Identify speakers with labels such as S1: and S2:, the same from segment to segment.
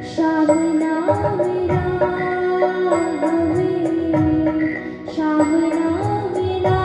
S1: शामना मेरा हमें, शामना मेरा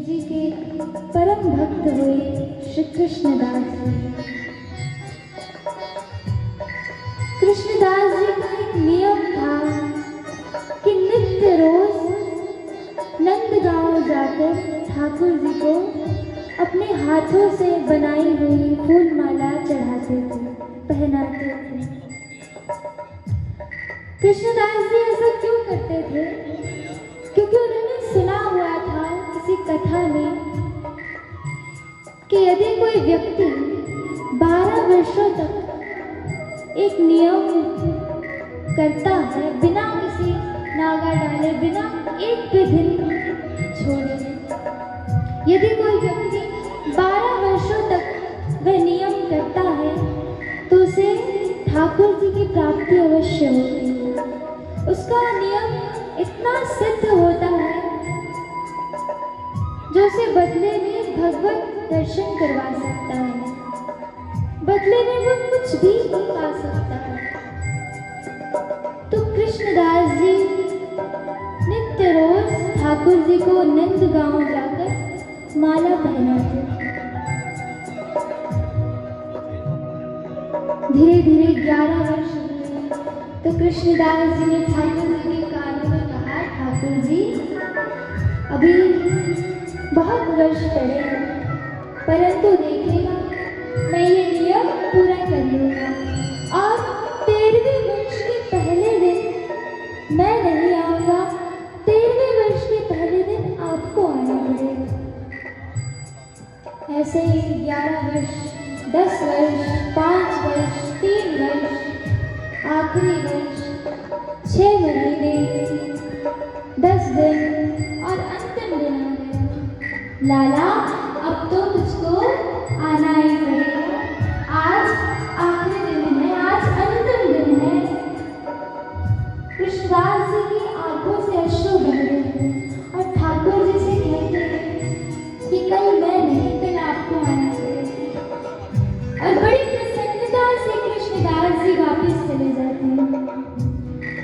S1: जी के परम भक्त हुए श्री कृष्णदास जी। कृष्णदास जी का एक नियम था कि नित्य रोज नंदगांव जाकर ठाकुर जी को अपने हाथों से बनाई हुई फूल माला चढ़ाते थे, पहनाते थे। कृष्णदास जी ऐसा क्यों करते थे? क्योंकि उन्होंने सुना हुआ था किसी कथा में कि यदि कोई व्यक्ति 12 वर्षों तक एक नियम करता है, बिना किसी नागा डाले, बिना एक भी दिन छोड़े, यदि कोई व्यक्ति 12 वर्षों तक वह नियम करता है तो उसे ठाकुर जी की प्राप्ति अवश्य होती है। उसका नियम इतना सिद्ध होता है जो उसे बदले में भगवत दर्शन करवा सकता है, बदले में वो कुछ भी पा सकता है। तो कृष्णदास जी नित्य रोज ठाकुर जी को नंदगांव जाकर माला पहनाते। धीरे धीरे 11 वर्ष हुए तो कृष्णदास जी ने ठाकुर जी के कानों में कहा, ठाकुर जी अभी बहुत वर्ष पड़े हैं, परंतु देखिएगा मैं ये नियम पूरा कर लूँगा और 13वें वर्ष के पहले दिन मैं नहीं आऊँगा, 13वें वर्ष के पहले दिन आपको आना पड़ेगा। ऐसे ही 11 वर्ष, 10 वर्ष, 5 वर्ष, 3 वर्ष, आखिरी वर्ष, 6 महीने, 10 दिन और अंतिम दिन आ गया। लाला अब तो तुझको आना ही पड़ेगा, आज आखिरी दिन है, आज अंतिम दिन है। कृष्णदास जी की आंखों से अश्रु बह रहे हैं और ठाकुर जी से कहते हैं कि कल मैं नहीं, कल आपको आना पड़ेगा। और बड़ी प्रसन्नता से कृष्णदास जी वापस चले जाते हैं।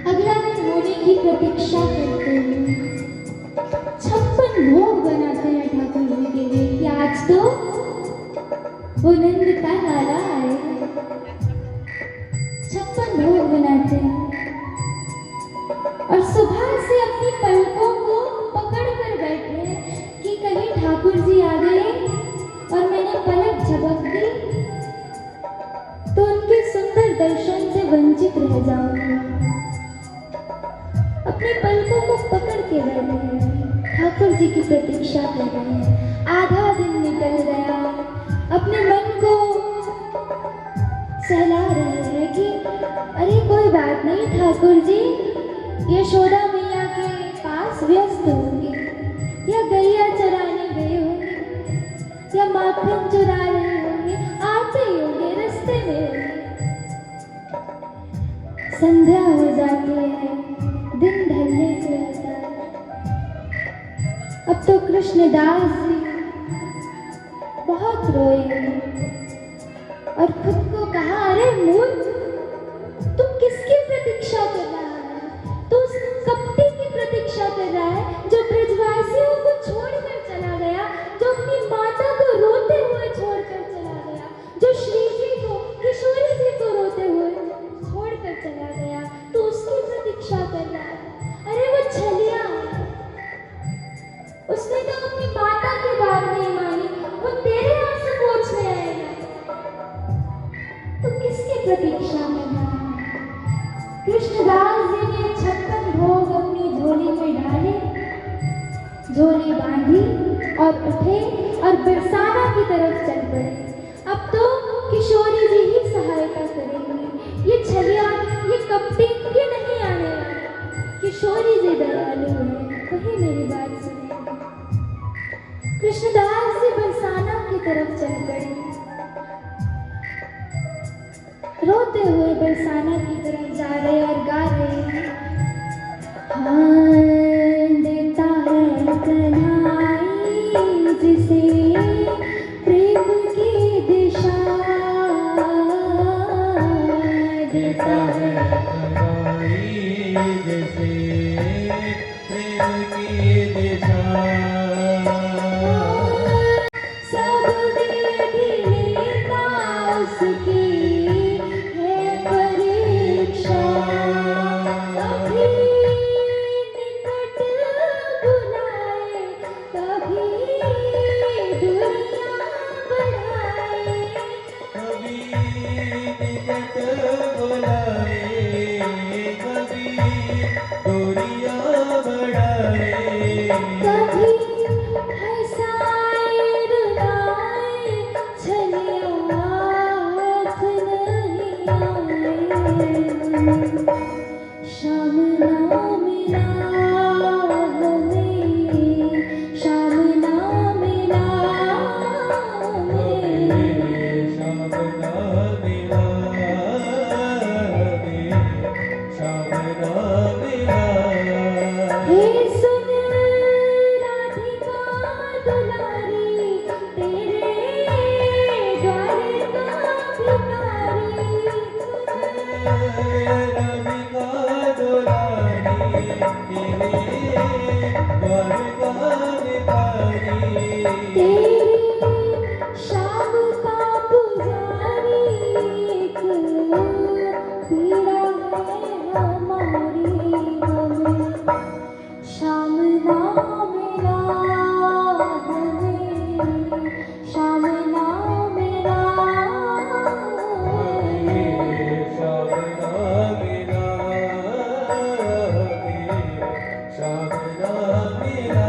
S1: अगला दिन होने की प्रतीक्षा करते हैं, 56 भोग बनाते हैं ठाकुर जी के लिए कि आज तो वो नंद का लाला आए। 56 भोग बनाते हैं और सुबह से अपनी पलकों को पकड़ कर बैठे हैं कि कहीं ठाकुर जी आ गए और मैंने पलक झपक दी तो उनके सुंदर दर्शन से वंचित रह जाऊंगा। अपने पलकों को पकड़ के बैठे हैं, ठाकुर जी की प्रतीक्षा कर रहे हैं। आधा दिन निकल गया, अपने मन को सहला रहे हैं कि अरे कोई बात नहीं, ठाकुर जी यशोदा मैया के पास व्यस्त होंगे, या गैया चराने गए होंगे, या माखन चुरा रहे होंगे, आते ही होंगे, रास्ते में होंगे। संध्या हो जाती है, दिन ढलने को आता है। अब तो कृष्णदास जी बहुत रोए और खुद को कहा, अरे मूर्ख, तू किसकी प्रतीक्षा कर रहा है? तू उस कपटी की प्रतीक्षा कर रहा है जो ब्रजवासियों को छोड़कर चला गया, जो अपनी माता को रोते हुए छोड़कर चला गया, जो श्री जी को, किशोरी जी को रोते हुए छोड़कर चला गया। तू उसकी प्रतीक्षा कर रहा है। अरे वो छलिया, उसने तो अपनी माता की बात नहीं मानी, वो तेरे आंसू पोंछने आएगा। तो किसकी प्रतीक्षा झोली बांधी और उठे और बरसाना की तरफ चल पड़े। अब तो किशोरी जी ही सहायता करेंगी, ये छलिया, ये कपटी ये नहीं आने वाला। किशोरी जी दयालु है, वही मेरी बात सुनेंगे। कृष्णदास जी बरसाना की तरफ चल पड़े। रोते हुए बरसाना की तरफ जा रहे और गा रहे हैं, हाँ देता है कन्हाई जिसे प्रेम की दिशा, देता है
S2: कन्हाई जिसे प्रेम की दिशा।
S1: सब दे भी लेता उसकी है परीक्षा। कभी निकट बुलाए, कभी दुनिया बढ़ाए,
S2: कभी निकट बुलाए, कभी दूरियां बढ़ाए,
S1: कभी हंसाए रुलाए, छलिया हाथ नहीं आए। शाम ना मिला हमें, शाम ना मिला हमें।
S2: शाम ना मिला हमें, शाम ना मिला।
S1: हे सुन राधिका दुलारी, तेरे द्वारिका भिखारी।
S2: राधिका दुलारी, तेरे द्वारका भिखारी।
S1: तेरी शाम का पुजारी, एक पीड़ा है हमारी हमें। शाम ना मिला हमें, शाम ना मिला हमें।
S2: शाम ना मिला हमें, शाम ना मिला।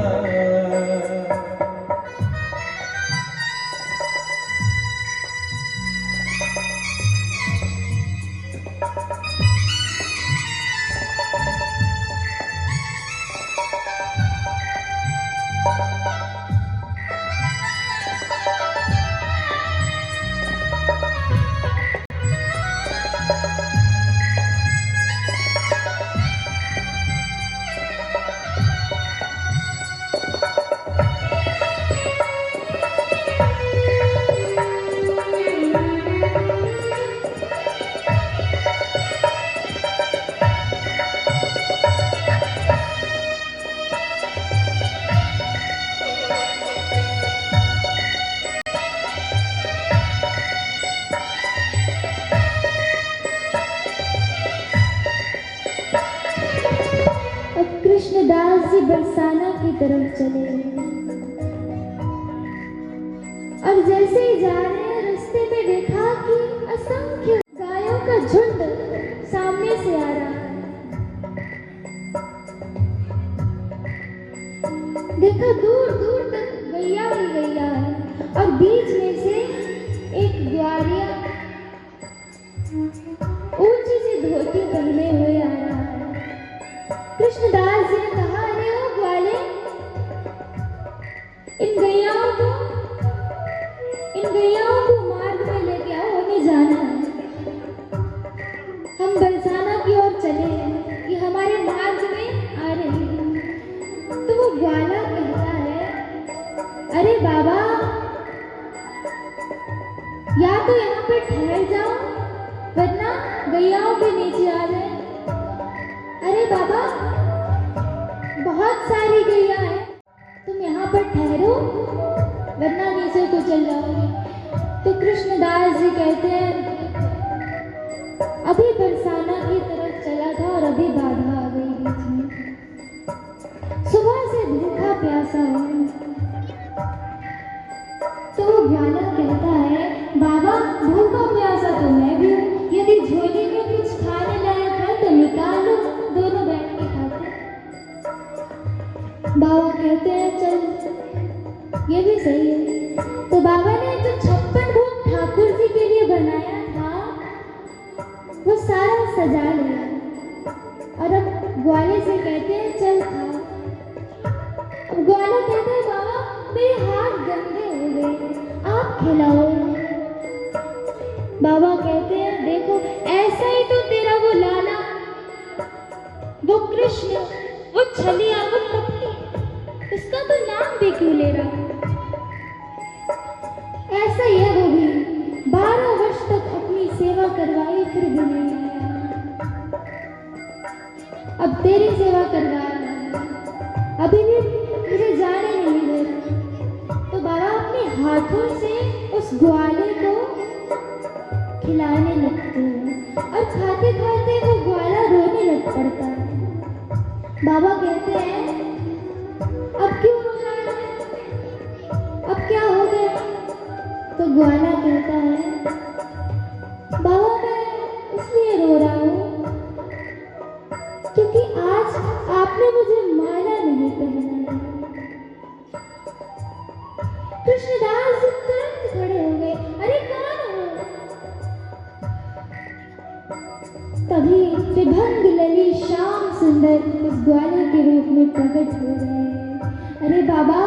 S1: अब कृष्णदास जी बरसाना की तरफ चले और जैसे ही जा रहे हैं, रास्ते में देखा कि असंख्य गायों का झुंड सामने से आ रहा है। देखा दूर दूर तक गैया ही गैया है और बीच में से एक ग्वारिया ऊंची सी धोती पहने हुए आ रहा है। कृष्णदास जी ने कहा, अरे ओ ग्वाले, इन गैयाओं को मार्ग में लेके आओ, हमें जाना है। हम बरसाना की ओर चले हैं, ये हमारे मार्ग में आ रही है। तो वो ग्वाला कहता है, अरे बाबा, या तो यहाँ पे ठहर जाओ वरना गैयाओं के नीचे आ जाए। अरे बाबा, बहुत सारी गैया है, तुम यहाँ पर ठहरो वरना नीचे को चल जाओगे। तो कृष्णदास जी कहते हैं, अभी बरसाना की तरफ चला था और अभी बाधा आ गई बीच में। सुबह से भूखा प्यासा हूँ। तो वो ग्वाला कहता है, बाबा भूखा प्यासा तो मैं भी हूँ, यदि झोली में कुछ खाने लायक है तो निकालो, दोनों बैठ के खाते। बाबा कहते हैं चल ये भी सही है। तो बाबा ने जो 56 भोग ठाकुर जी के लिए बनाया था वो सारा सजा लिया और अब ग्वाले से कहते हैं चल खा। अब ग्वाला कहते हैं बाबा मेरे हाथ गंदे हो गए, आप खिलाओ। बाबा कहते हैं देखो ऐसा ही तो तेरा वो लाला, वो कृष्ण, वो छलिया, वो कपटी, उसका तो नाम भी क्यों ले रहा। ऐसा ही है वो भी, 12 वर्ष तक अपनी सेवा करवाई फिर भी नहीं आया। अब तेरी सेवा करवा रहा है, अभी भी मुझे जाने नहीं दे रहा। तो बाबा अपने हाथों से उस ग्वाले को खिलाने लगते हैं और खाते खाते वो ग्वाला रोने लग पड़ता है। बाबा कहते हैं अब क्यों रो रहा है, अब क्या हो गया। तो ग्वाला कहता है बाबा मैं इसलिए रो रहा हूँ क्योंकि आज आपने मुझे माला नहीं पहनाई। कृष्णदास जी तुरंत खड़े हो गए, अरे कौन हो। तभी त्रिभंग लली श्याम सुंदर उस ग्वाले के रूप में प्रकट हो गए। अरे बाबा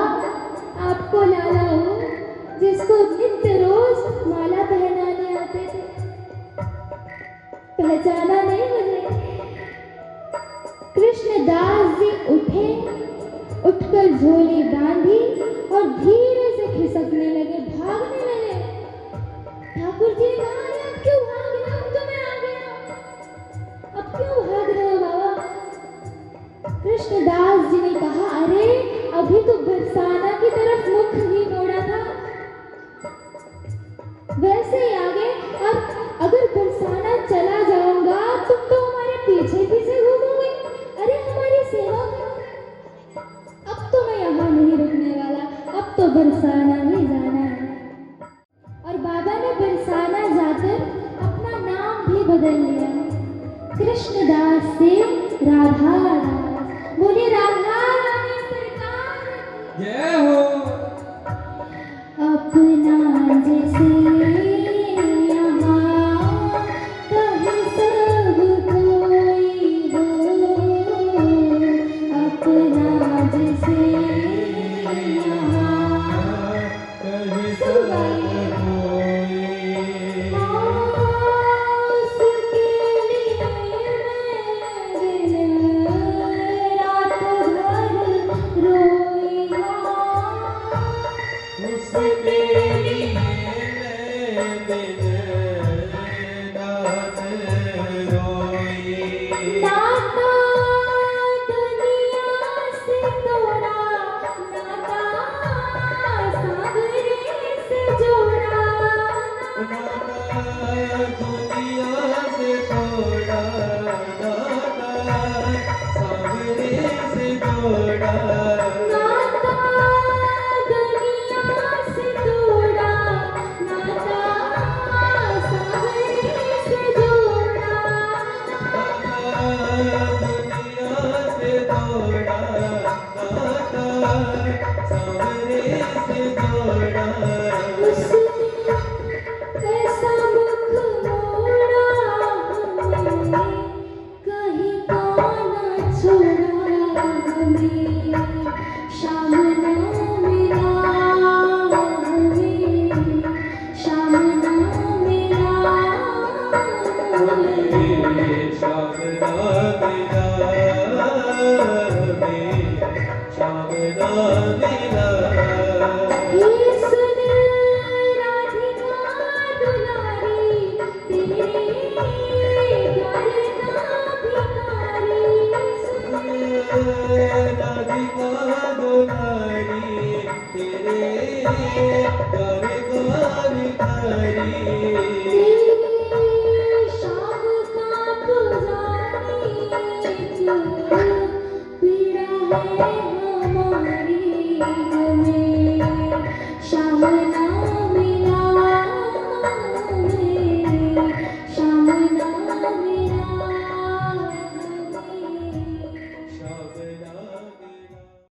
S1: आपको लाला हो जिसको नित्य रोज माला पहनाने आते थे, पहचाना नहीं मुझे। कृष्णदास जी उठे, उठकर झोली बांधी और धीरे से खिसकने लगे, भागने लगे। ठाकुर जी ने कहा अरे अब क्यों भाग रहे हो, अब तो मैं आ गया, अब क्यों भाग रहे हो बाबा। कृष्णदास जी ने कहा अरे अभी तो बरसाना की तरफ मुख ही मोड़ा था, वैसे ही आगे, और अगर बरसाना चला जाऊंगा तुम तो हमारे पीछे पीछे घूमोगे, अरे हमारी सेवा करो। अब तो मैं यहाँ नहीं रुकने वाला, अब तो बरसाना ही जाना है। और बाबा ने बरसाना जाकर अपना नाम भी बदल लिया, कृष्णदास से राधा दास। बोले राधा रानी सरकार
S2: जय हो।
S1: अपना जैसे यहाँ कहीं सब कोई हो, अपना जैसे यहाँ
S2: कहीं
S1: सब
S2: सब कोई।
S1: उसके लिए मैं दिन रात भर रोई
S2: उसके लिए मैं दिन रात रोई।
S1: नाता दुनिया से तोड़ा, नाता सागरे से जोड़ा।
S2: नाता दुनिया से तोड़ा, नाता सागरे से जोड़ा।
S1: नाता दुनिया से तोड़ा, नाता सागरे से जोड़ा।
S2: दुनिया से तोड़ा, नाता सागरे से जोड़ा।
S1: उसने ऐसा मुख मोड़ा हमें, कहीं का ना छोड़ा हमें। श्याम ना मिला हमें, श्याम ना मिला हमें।
S2: श्याम ना मिला हमें, श्याम ना मिला।
S1: ये सुन राधिका दुलारी, तेरे प्यार का भिखारी। सुन
S2: राधिका दुलारी, तेरे प्यार का भिखारी।